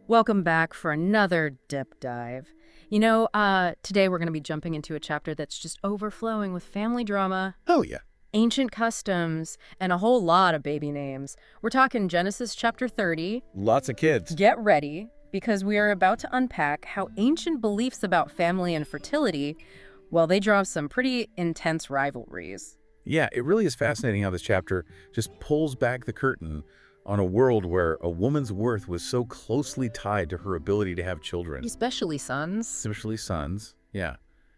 Welcome back for another dip dive. Today we're going to be jumping into a chapter that's just overflowing with family drama, Oh, yeah. ancient customs, and a whole lot of baby names. We're talking Genesis chapter 30. Lots of kids. Get ready, because we are about to unpack how ancient beliefs about family and fertility, well, they draw some pretty intense rivalries. Yeah, it really is fascinating how this chapter just pulls back the curtain on a world where a woman's worth was so closely tied to her ability to have children. Especially sons. Especially sons, yeah.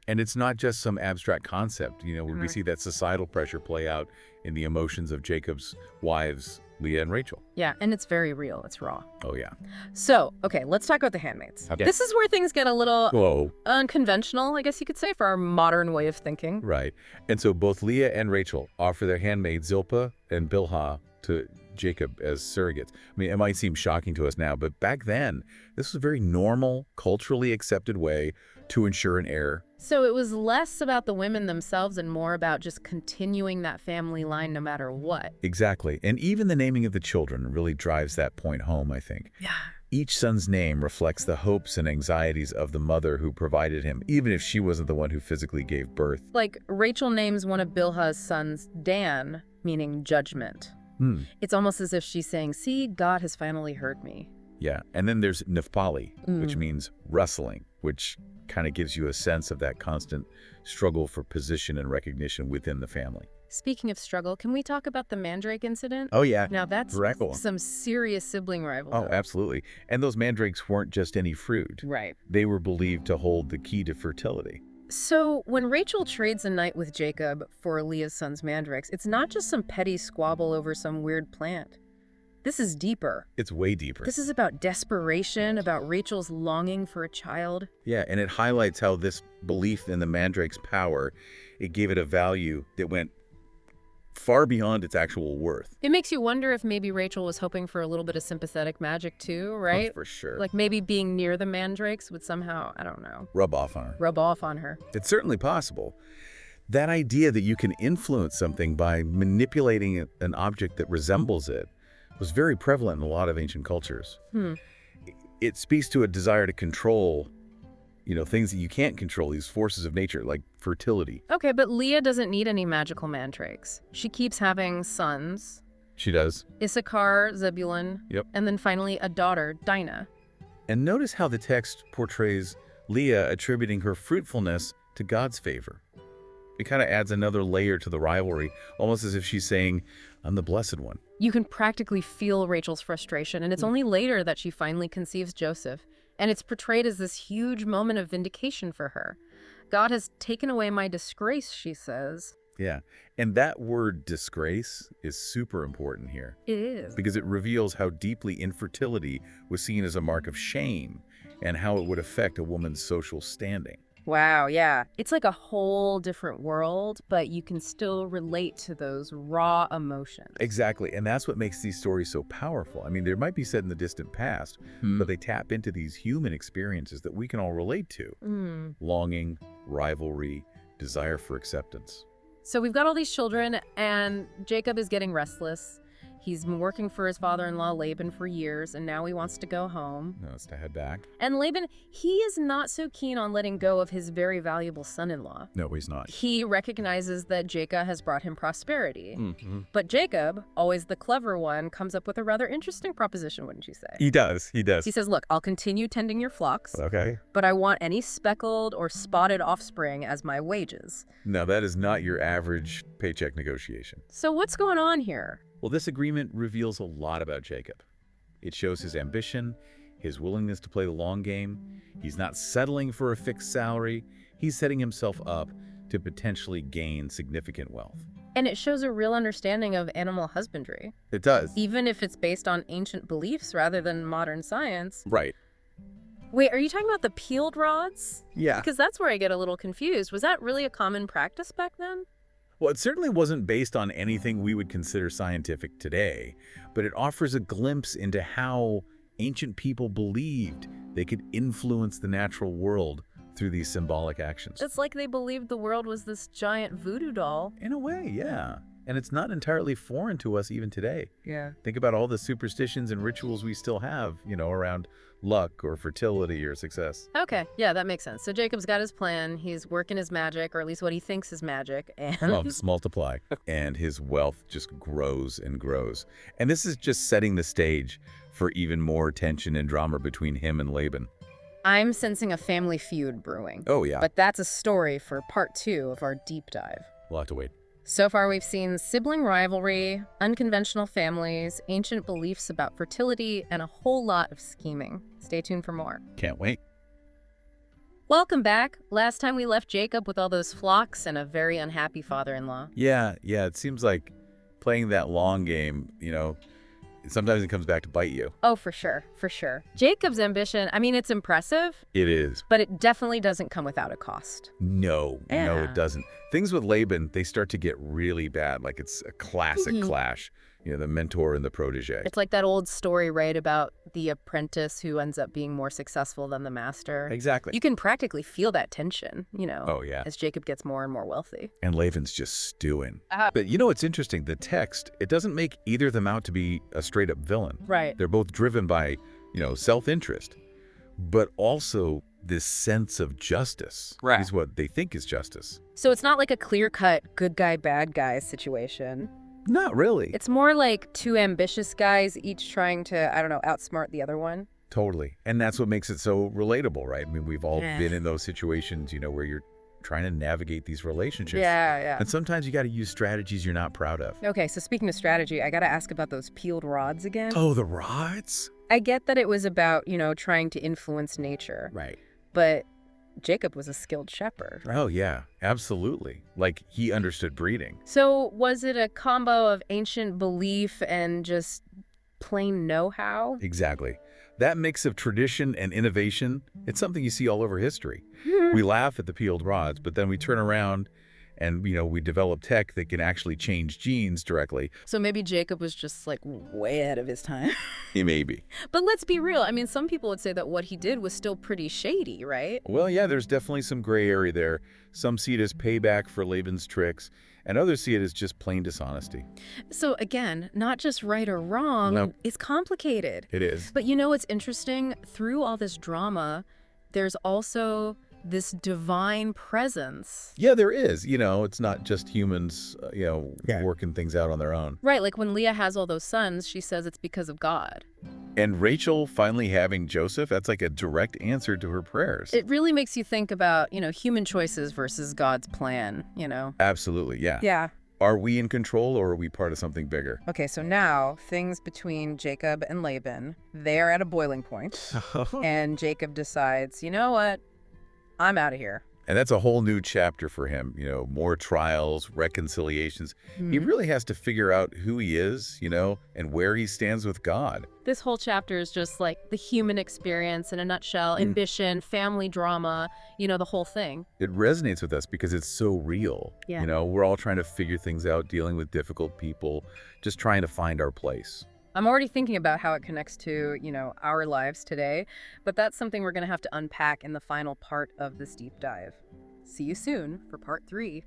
And it's not just some abstract concept, when we see that societal pressure play out in the emotions of Jacob's wives, Leah and Rachel. Yeah, and it's very real. It's raw. Oh, yeah. So, okay, let's talk about the handmaids. Okay. This is where things get a little Whoa. unconventional, I guess you could say, for our modern way of thinking. Right. And so both Leah and Rachel offer their handmaids Zilpah and Bilhah to Jacob as surrogates. I mean, it might seem shocking to us now, but back then, this was a very normal, culturally accepted way to ensure an heir. So it was less about the women themselves and more about just continuing that family line no matter what. Exactly. And even the naming of the children really drives that point home, I think. Yeah. Each son's name reflects the hopes and anxieties of the mother who provided him, even if she wasn't the one who physically gave birth. Like, Rachel names one of Bilhah's sons Dan, meaning judgment. It's almost as if she's saying, see, God has finally heard me. Yeah. And then there's Naphtali, which means wrestling, which kind of gives you a sense of that constant struggle for position and recognition within the family. Speaking of struggle, can we talk about the mandrake incident? Oh, yeah. Now, that's Correct. some serious sibling rivalry. Oh, absolutely. And those mandrakes weren't just any fruit. Right. They were believed to hold the key to fertility. So when Rachel trades a night with Jacob for Leah's son's mandrakes, it's not just some petty squabble over some weird plant. This is deeper. It's way deeper. This is about desperation, about Rachel's longing for a child. Yeah, and it highlights how this belief in the mandrake's power, it gave it a value that went far beyond its actual worth. It makes you wonder if maybe Rachel was hoping for a little bit of sympathetic magic too, right? Oh, for sure. Like maybe being near the mandrakes would somehow, I don't know, Rub off on her. rub off on her. It's certainly possible. That idea that you can influence something by manipulating an object that resembles it was very prevalent in a lot of ancient cultures. It speaks to a desire to control, things that you can't control, these forces of nature, like fertility. Okay, but Leah doesn't need any magical mandrakes. She keeps having sons. She does. Issachar, Zebulun, Yep. and then finally a daughter, Dinah. And notice how the text portrays Leah attributing her fruitfulness to God's favor. It kind of adds another layer to the rivalry, almost as if she's saying, I'm the blessed one. You can practically feel Rachel's frustration, and it's only later that she finally conceives Joseph. And it's portrayed as this huge moment of vindication for her. God has taken away my disgrace, she says. Yeah, and that word disgrace is super important here. It is. Because it reveals how deeply infertility was seen as a mark of shame and how it would affect a woman's social standing. Wow, yeah. It's like a whole different world, but you can still relate to those raw emotions. Exactly, and that's what makes these stories so powerful. I mean, they might be set in the distant past, but they tap into these human experiences that we can all relate to. Longing, rivalry, desire for acceptance. So we've got all these children, and Jacob is getting restless. He's been working for his father-in-law, Laban, for years, and now he wants to go home. No, it's to head back. And Laban, he is not so keen on letting go of his very valuable son-in-law. No, he's not. He recognizes that Jacob has brought him prosperity. But Jacob, always the clever one, comes up with a rather interesting proposition, wouldn't you say? He does. He says, look, I'll continue tending your flocks, Okay. but I want any speckled or spotted offspring as my wages. Now, that is not your average paycheck negotiation. So what's going on here? Well, this agreement reveals a lot about Jacob. It shows his ambition, his willingness to play the long game. He's not settling for a fixed salary. He's setting himself up to potentially gain significant wealth. And it shows a real understanding of animal husbandry, It does. even if it's based on ancient beliefs rather than modern science. Right. Wait, are you talking about the peeled rods? Yeah. Because that's where I get a little confused. Was that really a common practice back then? Well, it certainly wasn't based on anything we would consider scientific today, but it offers a glimpse into how ancient people believed they could influence the natural world through these symbolic actions. It's like they believed the world was this giant voodoo doll. In a way, yeah. and it's not entirely foreign to us even today. Yeah. Think about all the superstitions and rituals we still have, around luck or fertility or success. Okay, yeah, that makes sense. So Jacob's got his plan. He's working his magic, or at least what he thinks is magic, and Loves multiply, and his wealth just grows and grows. And this is just setting the stage for even more tension and drama between him and Laban. I'm sensing a family feud brewing. Oh, yeah. But that's a story for part 2 of our deep dive. We'll have to wait. So far, we've seen sibling rivalry, unconventional families, ancient beliefs about fertility, and a whole lot of scheming. Stay tuned for more. Can't wait. Welcome back. Last time we left Jacob with all those flocks and a very unhappy father-in-law. Yeah, it seems like playing that long game, sometimes it comes back to bite you. Oh, for sure, for sure. Jacob's ambition, I mean, it's impressive. It is. But it definitely doesn't come without a cost. No, Yeah. it doesn't. Things with Laban, they start to get really bad. Like it's a classic clash, the mentor and the protege. It's like that old story, right, about the apprentice who ends up being more successful than the master. Exactly. You can practically feel that tension, Oh, yeah. as Jacob gets more and more wealthy. And Laban's just stewing. But it's interesting. The text, it doesn't make either of them out to be a straight-up villain. Right. They're both driven by, self-interest, but also this sense of justice. Right. Is what they think is justice. So it's not like a clear-cut good guy, bad guy situation. Not really. It's more like two ambitious guys, each trying to, outsmart the other one. Totally. And that's what makes it so relatable, right? I mean, we've all been in those situations, where you're trying to navigate these relationships. Yeah. And sometimes you got to use strategies you're not proud of. Okay, so speaking of strategy, I got to ask about those peeled rods again. Oh, the rods? I get that it was about, trying to influence nature. Right. But Jacob was a skilled shepherd. Oh, yeah, absolutely. Like he understood breeding. So was it a combo of ancient belief and just plain know-how? Exactly. That mix of tradition and innovation, it's something you see all over history. We laugh at the peeled rods, but then we turn around and, we develop tech that can actually change genes directly. So maybe Jacob was just like way ahead of his time. Maybe. But let's be real. I mean, some people would say that what he did was still pretty shady, right? Well, yeah, there's definitely some gray area there. Some see it as payback for Laban's tricks, and others see it as just plain dishonesty. So again, not just right or wrong. Nope. It's complicated. It is. But what's interesting? Through all this drama, there's also this divine presence. Yeah, there is. It's not just humans, working things out on their own. Right, like when Leah has all those sons, she says it's because of God. And Rachel finally having Joseph, that's like a direct answer to her prayers. It really makes you think about, human choices versus God's plan, Absolutely, yeah. Yeah. Are we in control or are we part of something bigger? Okay, so now things between Jacob and Laban, they're at a boiling point. And Jacob decides, you know what? I'm out of here. And that's a whole new chapter for him, more trials, reconciliations. He really has to figure out who he is, and where he stands with God. This whole chapter is just like the human experience in a nutshell, ambition, family drama, the whole thing. It resonates with us because it's so real. Yeah. We're all trying to figure things out, dealing with difficult people, just trying to find our place. I'm already thinking about how it connects to, our lives today, but that's something we're going to have to unpack in the final part of this deep dive. See you soon for part 3.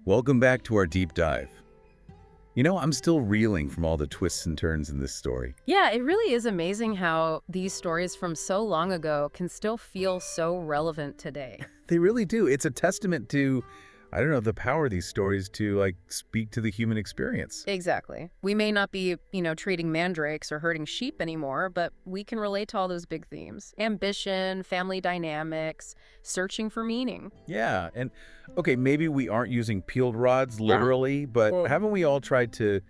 Welcome back to our deep dive. I'm still reeling from all the twists and turns in this story. Yeah, it really is amazing how these stories from so long ago can still feel so relevant today. They really do. It's a testament to, the power of these stories to speak to the human experience. Exactly. We may not be, treating mandrakes or herding sheep anymore, but we can relate to all those big themes. Ambition, family dynamics, searching for meaning. Yeah. And okay, maybe we aren't using peeled rods literally, but haven't we all tried to,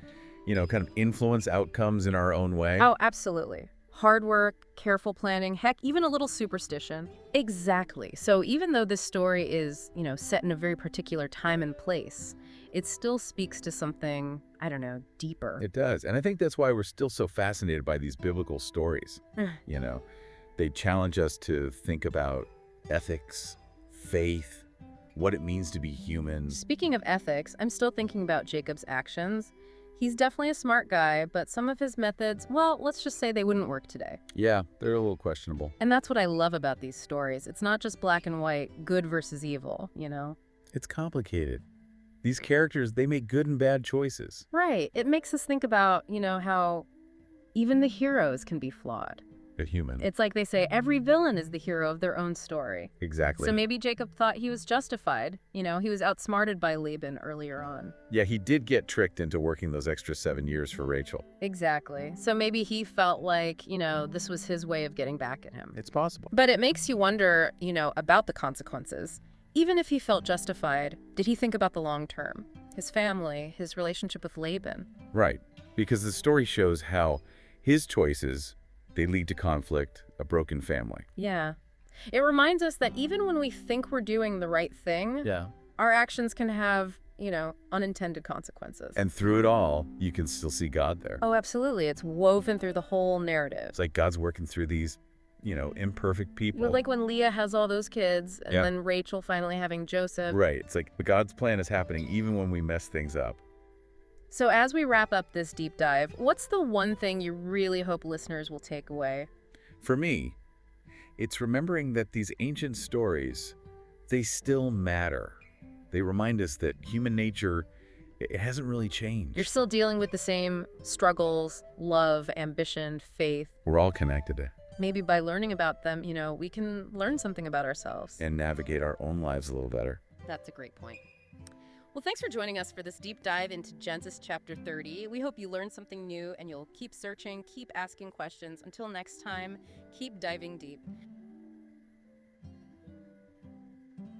kind of influence outcomes in our own way? Oh, absolutely. Hard work, careful planning, heck, even a little superstition. Exactly. So even though this story is, set in a very particular time and place, it still speaks to something, deeper. It does. And I think that's why we're still so fascinated by these biblical stories. They challenge us to think about ethics, faith, what it means to be human. Speaking of ethics, I'm still thinking about Jacob's actions. He's definitely a smart guy, but some of his methods, well, let's just say they wouldn't work today. Yeah, they're a little questionable. And that's what I love about these stories. It's not just black and white, good versus evil, It's complicated. These characters, they make good and bad choices. Right. It makes us think about, how even the heroes can be flawed. A human. It's like they say, every villain is the hero of their own story. Exactly. So maybe Jacob thought he was justified. He was outsmarted by Laban earlier on. Yeah, he did get tricked into working those extra 7 years for Rachel. Exactly. So maybe he felt like, this was his way of getting back at him. It's possible. But it makes you wonder, about the consequences. Even if he felt justified, did he think about the long term? His family, his relationship with Laban? Right. Because the story shows how his choices, they lead to conflict, a broken family. Yeah. It reminds us that even when we think we're doing the right thing, our actions can have, unintended consequences. And through it all, you can still see God there. Oh, absolutely. It's woven through the whole narrative. It's like God's working through these, imperfect people. Like when Leah has all those kids, and then Rachel finally having Joseph. Right. It's like God's plan is happening even when we mess things up. So as we wrap up this deep dive, what's the one thing you really hope listeners will take away? For me, it's remembering that these ancient stories, they still matter. They remind us that human nature, it hasn't really changed. You're still dealing with the same struggles, love, ambition, faith. We're all connected. Maybe by learning about them, we can learn something about ourselves. And navigate our own lives a little better. That's a great point. Well, thanks for joining us for this deep dive into Genesis chapter 30. We hope you learned something new and you'll keep searching, keep asking questions. Until next time, keep diving deep.